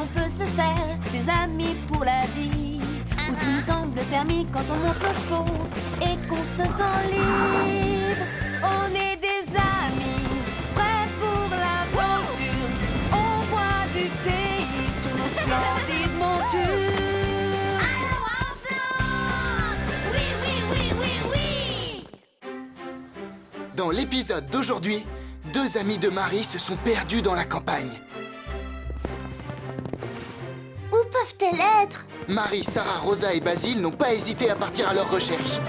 peut se faire des amis pour la vie, où tout nous semble permis quand on monte aux chevaux et qu'on se sent libre. On est des amis, prêts pour l'aventure. On voit du pays sur nos splendides montures. Dans l'épisode d'aujourd'hui, deux amis de Marie se sont perdus dans la campagne. Où peuvent-elles être? Marie, Sarah, Rosa et Basile n'ont pas hésité à partir à leur recherche.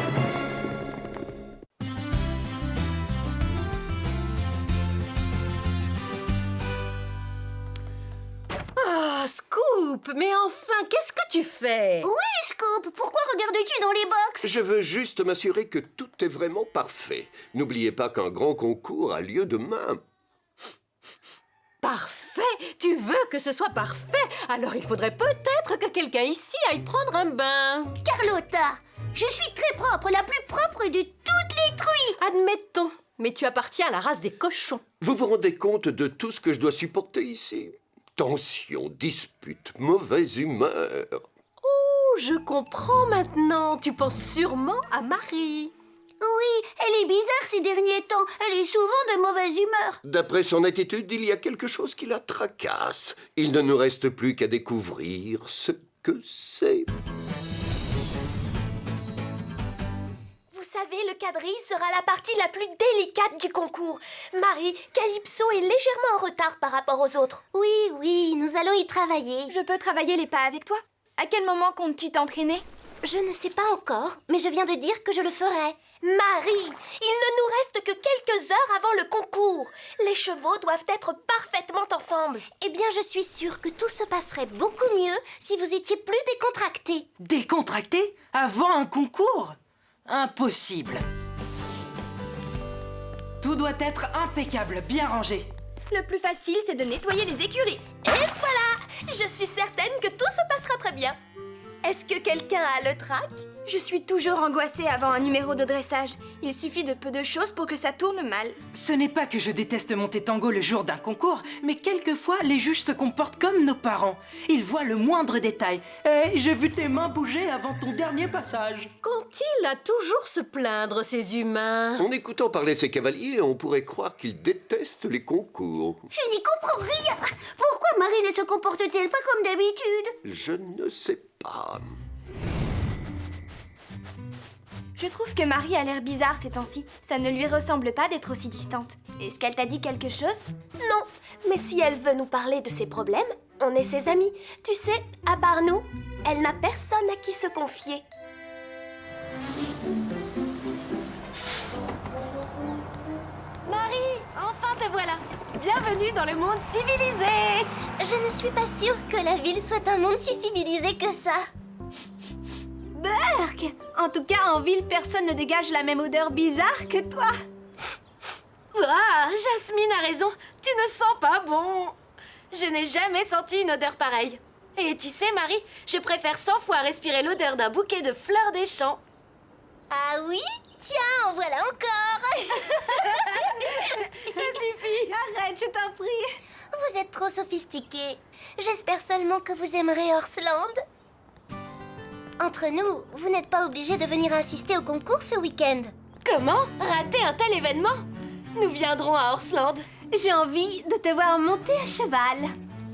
Ah, Scoop, mais enfin, qu'est-ce que tu fais? Oui, Scoop, pourquoi regardes-tu dans les box? Je veux juste m'assurer que tout est vraiment parfait. N'oubliez pas qu'un grand concours a lieu demain. Parfait! Tu veux que ce soit parfait? Alors il faudrait peut-être que quelqu'un ici aille prendre un bain. Carlotta, je suis très propre, la plus propre de toutes les truies. Admettons, mais tu appartiens à la race des cochons. Vous vous rendez compte de tout ce que je dois supporter ici? Tension, dispute, mauvaise humeur. Oh, je comprends maintenant. Tu penses sûrement à Marie. Oui, elle est bizarre ces derniers temps. Elle est souvent de mauvaise humeur. D'après son attitude, il y a quelque chose qui la tracasse. Il ne nous reste plus qu'à découvrir ce que c'est. Vous savez, le quadrille sera la partie la plus délicate du concours. Marie, Calypso est légèrement en retard par rapport aux autres. Oui, nous allons y travailler. Je peux travailler les pas avec toi? À quel moment comptes-tu t'entraîner? Je ne sais pas encore, mais je viens de dire que je le ferai. Marie, il ne nous reste que quelques heures avant le concours. Les chevaux doivent être parfaitement ensemble. Eh bien, je suis sûre que tout se passerait beaucoup mieux si vous étiez plus décontractés. Décontracté? Avant un concours? Impossible. Tout doit être impeccable, bien rangé. Le plus facile, c'est de nettoyer les écuries. Et voilà, je suis certaine que tout se passera très bien. Est-ce que quelqu'un a le trac? Je suis toujours angoissée avant un numéro de dressage. Il suffit de peu de choses pour que ça tourne mal. Ce n'est pas que je déteste monter tango le jour d'un concours, mais quelquefois les juges se comportent comme nos parents. Ils voient le moindre détail. Hey, j'ai vu tes mains bouger avant ton dernier passage. Qu'ont-ils à toujours se plaindre, ces humains? En écoutant parler ces cavaliers, on pourrait croire qu'ils détestent les concours. Je n'y comprends rien. Pourquoi Marie ne se comporte-t-elle pas comme d'habitude? Je ne sais pas. Je trouve que Marie a l'air bizarre ces temps-ci. Ça ne lui ressemble pas d'être aussi distante. Est-ce qu'elle t'a dit quelque chose? Non, mais si elle veut nous parler de ses problèmes, on est ses amis. Tu sais, à part nous, elle n'a personne à qui se confier. Marie, enfin te voilà. Bienvenue dans le monde civilisé. Je ne suis pas sûre que la ville soit un monde si civilisé que ça. Burk! En tout cas, en ville, personne ne dégage la même odeur bizarre que toi. Ah, Jasmine a raison. Tu ne sens pas bon. Je n'ai jamais senti une odeur pareille. Et tu sais, Marie, je préfère 100 fois respirer l'odeur d'un bouquet de fleurs des champs. Ah oui? Tiens, en voilà encore. Ça suffit. Arrête, je t'en prie. Vous êtes trop sophistiqués. J'espère seulement que vous aimerez Horseland. Entre nous, vous n'êtes pas obligés de venir assister au concours ce week-end. Comment rater un tel événement? Nous viendrons à Horseland. J'ai envie de te voir monter à cheval.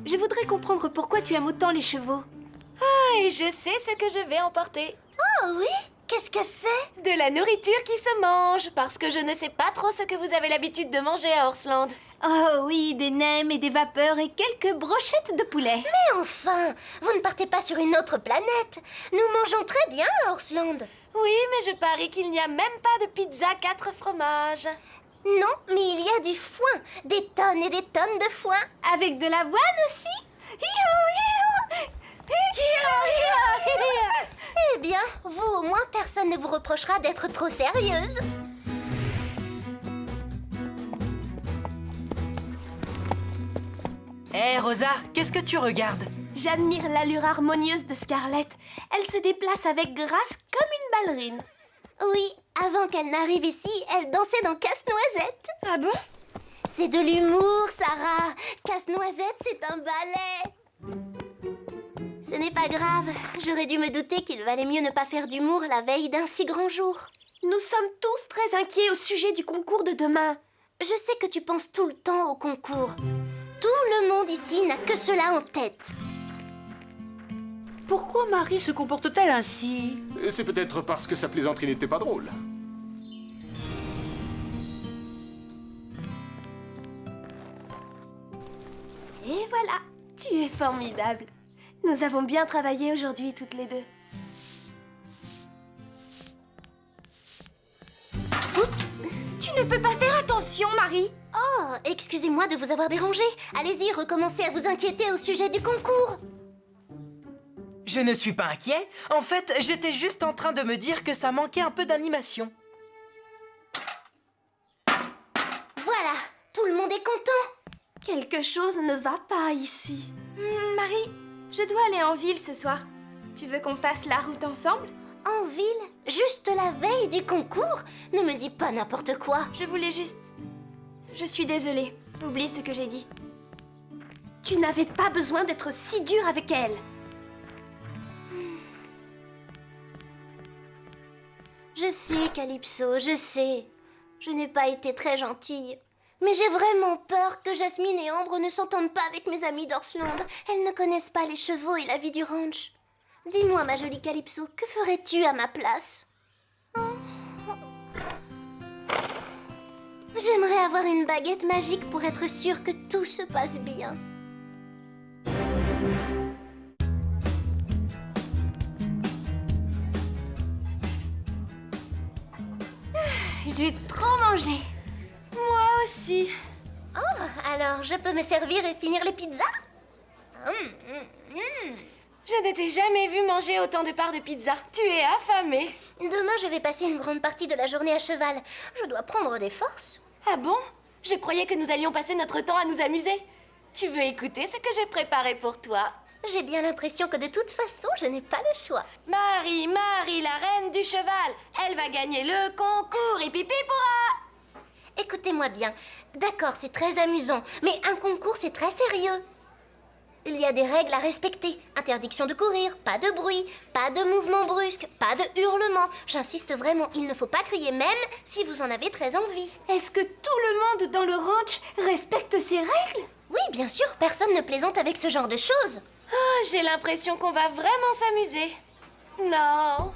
Je voudrais comprendre pourquoi tu aimes autant les chevaux. Ah, et je sais ce que je vais emporter. Oh oui? Qu'est-ce que c'est? De la nourriture qui se mange, parce que je ne sais pas trop ce que vous avez l'habitude de manger à Horseland. Oh oui, des nems et des vapeurs et quelques brochettes de poulet. Mais enfin, vous ne partez pas sur une autre planète. Nous mangeons très bien à Horseland. Oui, mais je parie qu'il n'y a même pas de pizza 4 fromages. Non, mais il y a du foin. Des tonnes et des tonnes de foin. Avec de l'avoine aussi. Hi-ho, Eh bien, vous au moins, personne ne vous reprochera d'être trop sérieuse. Hé, Rosa, qu'est-ce que tu regardes? J'admire l'allure harmonieuse de Scarlett. Elle se déplace avec grâce comme une ballerine. Oui, avant qu'elle n'arrive ici, elle dansait dans Casse-Noisette. Ah bon? C'est de l'humour, Sarah. Casse-Noisette, c'est un ballet. Ce n'est pas grave. J'aurais dû me douter qu'il valait mieux ne pas faire d'humour la veille d'un si grand jour. Nous sommes tous très inquiets au sujet du concours de demain. Je sais que tu penses tout le temps au concours. Tout le monde ici n'a que cela en tête. Pourquoi Marie se comporte-t-elle ainsi? C'est peut-être parce que sa plaisanterie n'était pas drôle. Et voilà, tu es formidable. Nous avons bien travaillé aujourd'hui toutes les deux. Oups! Tu ne peux pas faire attention, Marie. Oh, excusez-moi de vous avoir dérangé. Allez-y, recommencez à vous inquiéter au sujet du concours. Je ne suis pas inquiet. En fait, j'étais juste en train de me dire que ça manquait un peu d'animation. Voilà, tout le monde est content. Quelque chose ne va pas ici. Marie, je dois aller en ville ce soir. Tu veux qu'on fasse la route ensemble? En ville, juste la veille du concours? Ne me dis pas n'importe quoi. Je voulais juste... Je suis désolée. Oublie ce que j'ai dit. Tu n'avais pas besoin d'être si dur avec elle. Je sais, Calypso, je sais. Je n'ai pas été très gentille. Mais j'ai vraiment peur que Jasmine et Ambre ne s'entendent pas avec mes amies d'Orsland. Elles ne connaissent pas les chevaux et la vie du ranch. Dis-moi, ma jolie Calypso, que ferais-tu à ma place? J'aimerais avoir une baguette magique pour être sûre que tout se passe bien. J'ai trop mangé. Moi aussi. Oh, alors je peux me servir et finir les pizzas? Je ne t'ai jamais vu manger autant de parts de pizza. Tu es affamée. Demain, je vais passer une grande partie de la journée à cheval. Je dois prendre des forces. Ah bon? Je croyais que nous allions passer notre temps à nous amuser. Tu veux écouter ce que j'ai préparé pour toi? J'ai bien l'impression que de toute façon, je n'ai pas le choix. Marie, la reine du cheval. Elle va gagner le concours et pipi pourra. Écoutez-moi bien. D'accord, c'est très amusant, mais un concours, c'est très sérieux. Il y a des règles à respecter. Interdiction de courir, pas de bruit, pas de mouvements brusques, pas de hurlements. J'insiste vraiment, il ne faut pas crier même si vous en avez très envie. Est-ce que tout le monde dans le ranch respecte ces règles? Oui, bien sûr, personne ne plaisante avec ce genre de choses. Ah, j'ai l'impression qu'on va vraiment s'amuser. Non.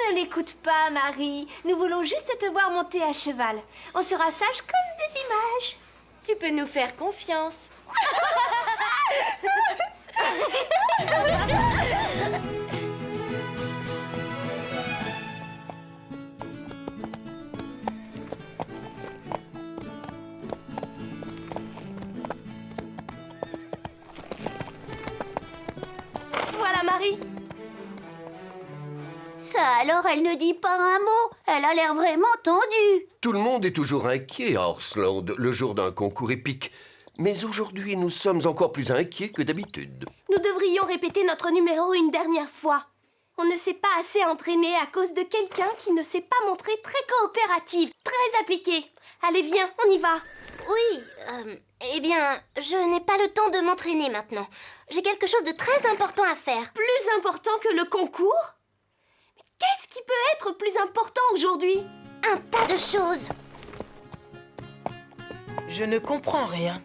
Ne l'écoute pas, Marie. Nous voulons juste te voir monter à cheval. On sera sages comme des images. Tu peux nous faire confiance. Voilà Marie. Ça alors, elle ne dit pas un mot. Elle a l'air vraiment tendue. Tout le monde est toujours inquiet à Orsland le jour d'un concours épique. Mais aujourd'hui, nous sommes encore plus inquiets que d'habitude. Nous devrions répéter notre numéro une dernière fois. On ne s'est pas assez entraîné à cause de quelqu'un qui ne s'est pas montré très coopérative, très appliquée. Allez, viens, on y va. Oui, eh bien, je n'ai pas le temps de m'entraîner maintenant. J'ai quelque chose de très important à faire. Plus important que le concours? Mais qu'est-ce qui peut être plus important aujourd'hui? Un tas de choses. Je ne comprends rien.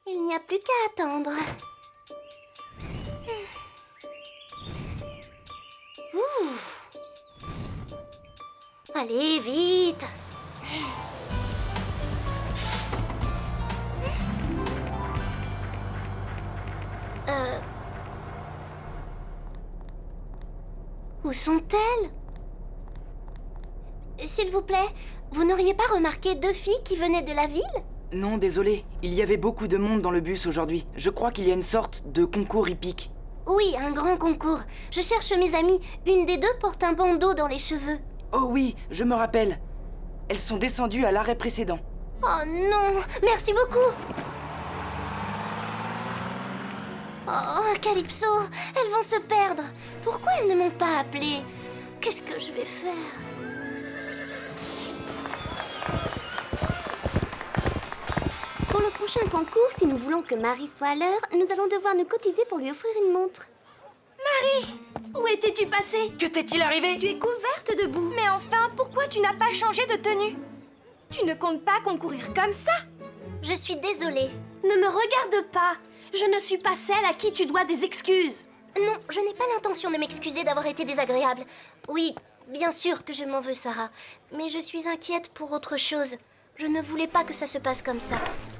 Il n'y a plus qu'à attendre. Ouh. Allez, vite. Où sont-elles? S'il vous plaît, vous n'auriez pas remarqué deux filles qui venaient de la ville? Non, désolé. Il y avait beaucoup de monde dans le bus aujourd'hui. Je crois qu'il y a une sorte de concours hippique. Oui, un grand concours. Je cherche mes amies. Une des deux porte un bandeau dans les cheveux. Oh oui, je me rappelle. Elles sont descendues à l'arrêt précédent. Oh non, merci beaucoup. Oh, Calypso, elles vont se perdre. Pourquoi elles ne m'ont pas appelée? Qu'est-ce que je vais faire? Pour le prochain concours, si nous voulons que Marie soit à l'heure, nous allons devoir nous cotiser pour lui offrir une montre. Marie! Où étais-tu passée? Que t'est-il arrivé? Tu es couverte de boue. Mais enfin, pourquoi tu n'as pas changé de tenue? Tu ne comptes pas concourir comme ça? Je suis désolée. Ne me regarde pas. Je ne suis pas celle à qui tu dois des excuses. Non, je n'ai pas l'intention de m'excuser d'avoir été désagréable. Oui, bien sûr que je m'en veux, Sarah. Mais je suis inquiète pour autre chose. Je ne voulais pas que ça se passe comme ça.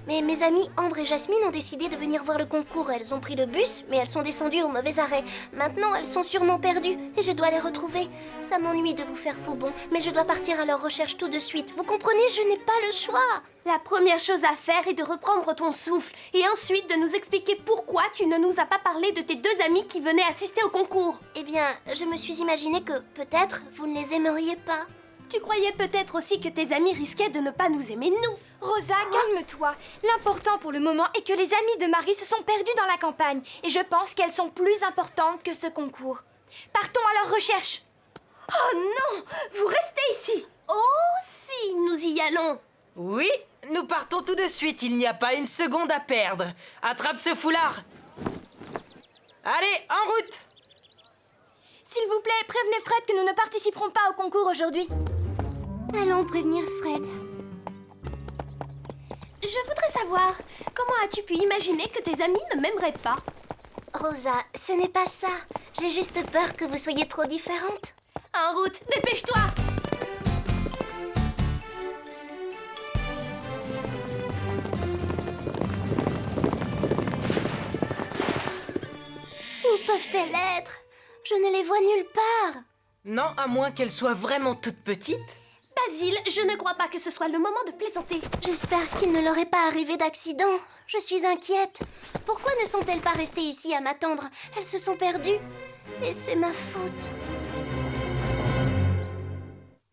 Mais mes amies Ambre et Jasmine ont décidé de venir voir le concours. Elles ont pris le bus, mais elles sont descendues au mauvais arrêt. Maintenant, elles sont sûrement perdues et je dois les retrouver. Ça m'ennuie de vous faire faux bond, mais je dois partir à leur recherche tout de suite. Vous comprenez, je n'ai pas le choix. La première chose à faire est de reprendre ton souffle et ensuite de nous expliquer pourquoi tu ne nous as pas parlé de tes deux amies qui venaient assister au concours. Eh bien, je me suis imaginé que, peut-être, vous ne les aimeriez pas. Tu croyais peut-être aussi que tes amis risquaient de ne pas nous aimer, nous. Rosa, calme-toi. L'important pour le moment est que les amis de Marie se sont perdus dans la campagne. Et je pense qu'elles sont plus importantes que ce concours. Partons à leur recherche. Oh non! Vous restez ici. Oh si, nous y allons. Oui, nous partons tout de suite, il n'y a pas une seconde à perdre. Attrape ce foulard. Allez, en route! S'il vous plaît, prévenez Fred que nous ne participerons pas au concours aujourd'hui. Allons prévenir Fred. Je voudrais savoir, comment as-tu pu imaginer que tes amis ne m'aimeraient pas? Rosa, ce n'est pas ça. J'ai juste peur que vous soyez trop différentes. En route, dépêche-toi! Où peuvent-elles être? Je ne les vois nulle part. Non, à moins qu'elle soit vraiment toute petite. Basile, je ne crois pas que ce soit le moment de plaisanter. J'espère qu'il ne leur est pas arrivé d'accident. Je suis inquiète. Pourquoi ne sont-elles pas restées ici à m'attendre? Elles se sont perdues. Et c'est ma faute.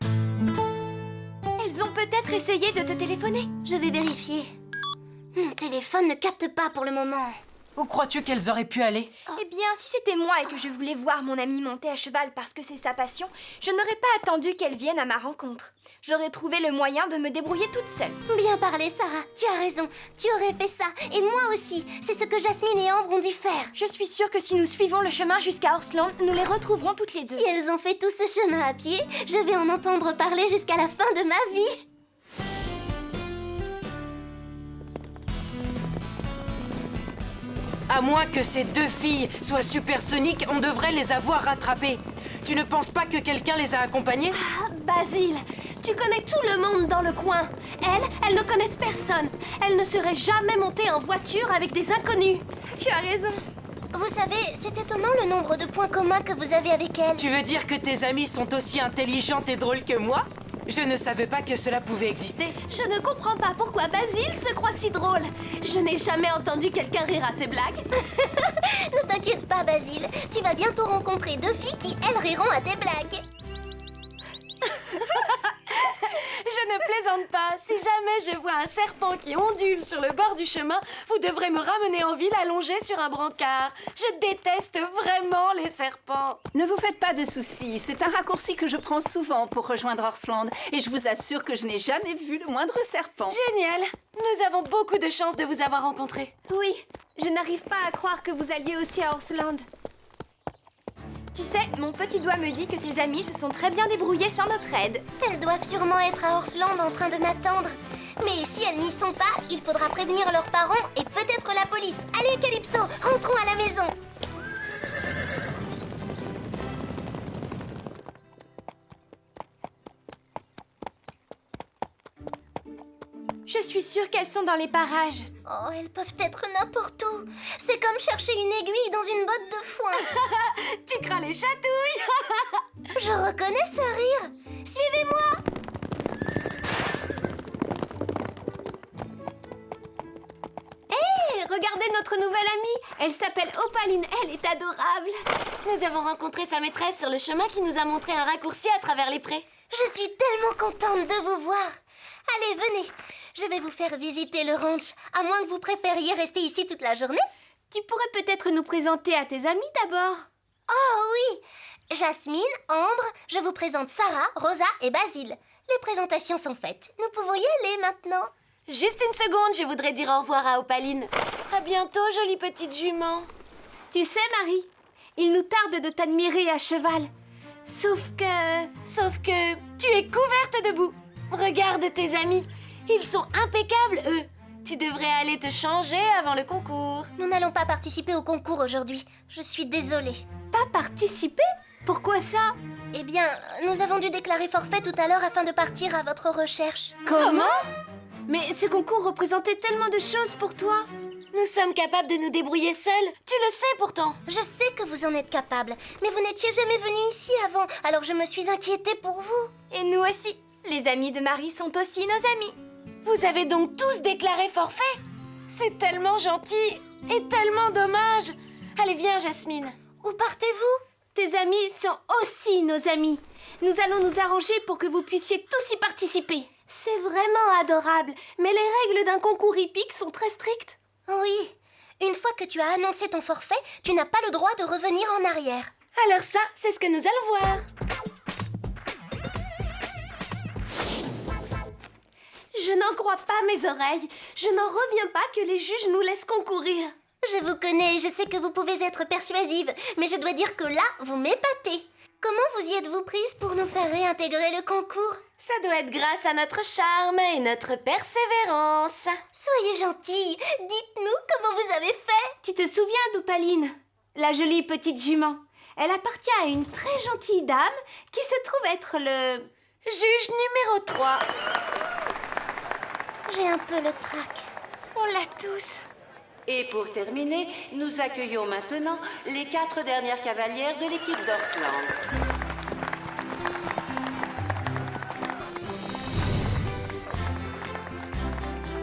Elles ont peut-être essayé de te téléphoner. Je vais vérifier. Mon téléphone ne capte pas pour le moment. Où crois-tu qu'elles auraient pu aller? Eh bien, si c'était moi et que je voulais voir mon amie monter à cheval parce que c'est sa passion, je n'aurais pas attendu qu'elle vienne à ma rencontre. J'aurais trouvé le moyen de me débrouiller toute seule. Bien parlé, Sarah. Tu as raison. Tu aurais fait ça. Et moi aussi. C'est ce que Jasmine et Ambre ont dû faire. Je suis sûre que si nous suivons le chemin jusqu'à Horsland, nous les retrouverons toutes les deux. Si elles ont fait tout ce chemin à pied, je vais en entendre parler jusqu'à la fin de ma vie. À moins que ces deux filles soient supersoniques, on devrait les avoir rattrapées. Tu ne penses pas que quelqu'un les a accompagnées? Ah, Basile, tu connais tout le monde dans le coin. Elles ne connaissent personne. Elles ne seraient jamais montées en voiture avec des inconnus. Tu as raison. Vous savez, c'est étonnant le nombre de points communs que vous avez avec elles. Tu veux dire que tes amies sont aussi intelligentes et drôles que moi? Je ne savais pas que cela pouvait exister. Je ne comprends pas pourquoi Basile se croit si drôle. Je n'ai jamais entendu quelqu'un rire à ses blagues. Ne t'inquiète pas, Basile. Tu vas bientôt rencontrer deux filles qui, elles, riront à tes blagues. Je ne plaisante pas. Si jamais je vois un serpent qui ondule sur le bord du chemin, vous devrez me ramener en ville allongé sur un brancard. Je déteste vraiment les serpents. Ne vous faites pas de soucis, c'est un raccourci que je prends souvent pour rejoindre Horsland et je vous assure que je n'ai jamais vu le moindre serpent. Génial. Nous avons beaucoup de chance de vous avoir rencontrés. Oui, je n'arrive pas à croire que vous alliez aussi à Horsland. Tu sais, mon petit doigt me dit que tes amis se sont très bien débrouillés sans notre aide. Elles doivent sûrement être à Horsland en train de m'attendre. Mais si elles n'y sont pas, il faudra prévenir leurs parents et peut-être la police. Allez, Calypso, rentrons à la maison. Je suis sûre qu'elles sont dans les parages. Oh, elles peuvent être n'importe où. C'est comme chercher une aiguille dans une botte de foin. Tu crains les chatouilles. Je reconnais ce rire. Suivez-moi. Hé, regardez notre nouvelle amie. Elle s'appelle Opaline. Elle est adorable. Nous avons rencontré sa maîtresse sur le chemin qui nous a montré un raccourci à travers les prés. Je suis tellement contente de vous voir. Allez, venez. Je vais vous faire visiter le ranch, à moins que vous préfériez rester ici toute la journée. Tu pourrais peut-être nous présenter à tes amis d'abord. Oh oui, Jasmine, Ambre, je vous présente Sarah, Rosa et Basile. Les présentations sont faites. Nous pouvons y aller maintenant. Juste une seconde, je voudrais dire au revoir à Opaline. À bientôt, jolie petite jument. Tu sais, Marie, il nous tarde de t'admirer à cheval. Sauf que tu es couverte de boue. Regarde tes amis. Ils sont impeccables, eux. Tu devrais aller te changer avant le concours. Nous n'allons pas participer au concours aujourd'hui. Je suis désolée. Pas participer? Pourquoi ça? Eh bien, nous avons dû déclarer forfait tout à l'heure afin de partir à votre recherche. Comment? Mais ce concours représentait tellement de choses pour toi. Nous sommes capables de nous débrouiller seuls. Tu le sais pourtant. Je sais que vous en êtes capable, mais vous n'étiez jamais venu ici avant, alors je me suis inquiétée pour vous. Et nous aussi. Les amis de Marie sont aussi nos amis. Vous avez donc tous déclaré forfait? C'est tellement gentil et tellement dommage. Allez, viens, Jasmine. Où partez-vous? Tes amis sont aussi nos amis. Nous allons nous arranger pour que vous puissiez tous y participer. C'est vraiment adorable, mais les règles d'un concours hippique sont très strictes. Oui. Une fois que tu as annoncé ton forfait, tu n'as pas le droit de revenir en arrière. Alors ça, c'est ce que nous allons voir. Je n'en crois pas mes oreilles. Je n'en reviens pas que les juges nous laissent concourir. Je vous connais, je sais que vous pouvez être persuasive, mais je dois dire que là, vous m'épatez. Comment vous y êtes-vous prise pour nous faire réintégrer le concours? Ça doit être grâce à notre charme et notre persévérance. Soyez gentille, dites-nous comment vous avez fait. Tu te souviens d'Opaline, la jolie petite jument? Elle appartient à une très gentille dame qui se trouve être le... juge numéro 3. J'ai un peu le trac. On l'a tous. Et pour terminer, nous accueillons maintenant les 4 dernières cavalières de l'équipe d'Orsland.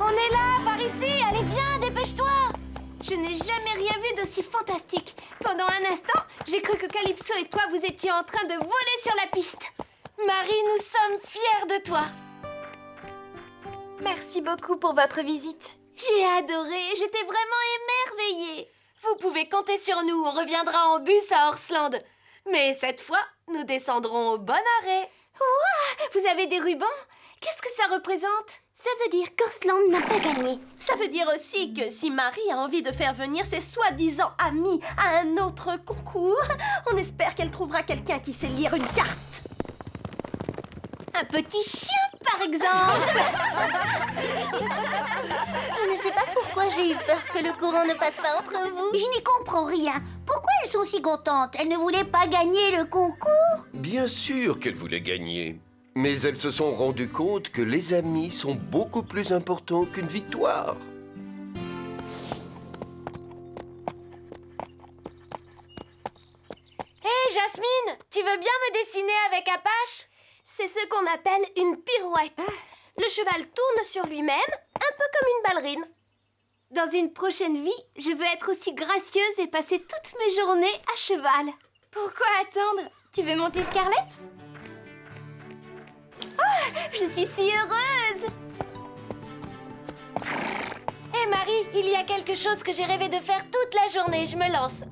On est là, par ici. Allez, viens, dépêche-toi. Je n'ai jamais rien vu d'aussi fantastique. Pendant un instant, j'ai cru que Calypso et toi, vous étiez en train de voler sur la piste. Marie, nous sommes fiers de toi. Merci beaucoup pour votre visite. J'ai adoré, j'étais vraiment émerveillée. Vous pouvez compter sur nous, on reviendra en bus à Orsland. Mais cette fois, nous descendrons au bon arrêt. Ouah, vous avez des rubans? Qu'est-ce que ça représente? Ça veut dire qu'Orsland n'a pas gagné. Ça veut dire aussi que si Marie a envie de faire venir ses soi-disant amis à un autre concours, on espère qu'elle trouvera quelqu'un qui sait lire une carte. Un petit chien, par exemple. Je ne sais pas pourquoi j'ai eu peur que le courant ne passe pas entre vous. Je n'y comprends rien. Pourquoi elles sont si contentes? Elles ne voulaient pas gagner le concours? Bien sûr qu'elles voulaient gagner. Mais elles se sont rendues compte que les amis sont beaucoup plus importants qu'une victoire. Hé, Jasmine, tu veux bien me dessiner avec Apache? C'est ce qu'on appelle une pirouette. Le cheval tourne sur lui-même, un peu comme une ballerine. Dans une prochaine vie, je veux être aussi gracieuse et passer toutes mes journées à cheval. Pourquoi attendre? Tu veux monter Scarlett? Oh, je suis si heureuse! Hé Marie, il y a quelque chose que j'ai rêvé de faire toute la journée, je me lance.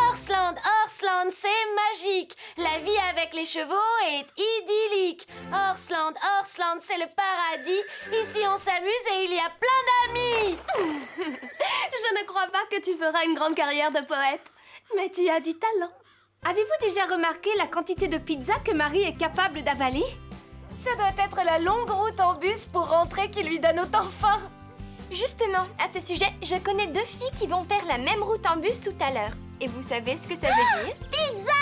Orsland, Orsland, c'est magique. La vie avec les chevaux est idyllique. Orsland, Orsland, c'est le paradis. Ici on s'amuse et il y a plein d'amis. Je ne crois pas que tu feras une grande carrière de poète, mais tu as du talent. Avez-vous déjà remarqué la quantité de pizza que Marie est capable d'avaler? Ça doit être la longue route en bus pour rentrer qui lui donne autant faim. Justement, à ce sujet, je connais 2 filles qui vont faire la même route en bus tout à l'heure. Et vous savez ce que ça veut dire? Pizza!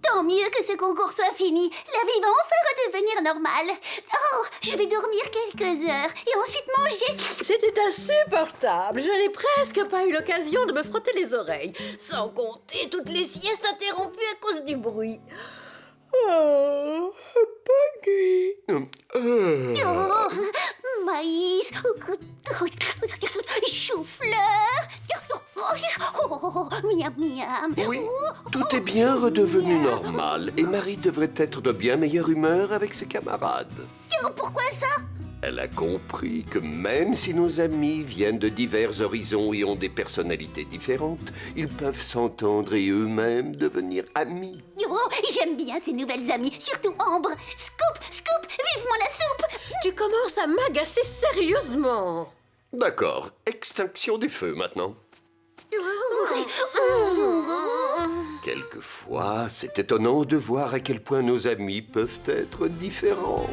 Tant mieux que ce concours soit fini. La vie va enfin redevenir normale. Oh, je vais dormir quelques heures et ensuite manger. C'était insupportable. Je n'ai presque pas eu l'occasion de me frotter les oreilles. Sans compter toutes les siestes interrompues à cause du bruit. Oh, bonne nuit. Oh, maïs, chou-fleur. Miam, miam. Oui, tout est bien redevenu normal et Marie devrait être de bien meilleure humeur avec ses camarades. Pourquoi ça? Elle a compris que même si nos amis viennent de divers horizons et ont des personnalités différentes, ils peuvent s'entendre et eux-mêmes devenir amis. J'aime bien ces nouvelles amies, surtout Ambre. Scoop, Scoop, vivement la soupe. Tu commences à m'agacer sérieusement. D'accord, extinction des feux maintenant. Quelquefois, c'est étonnant de voir à quel point nos amis peuvent être différents.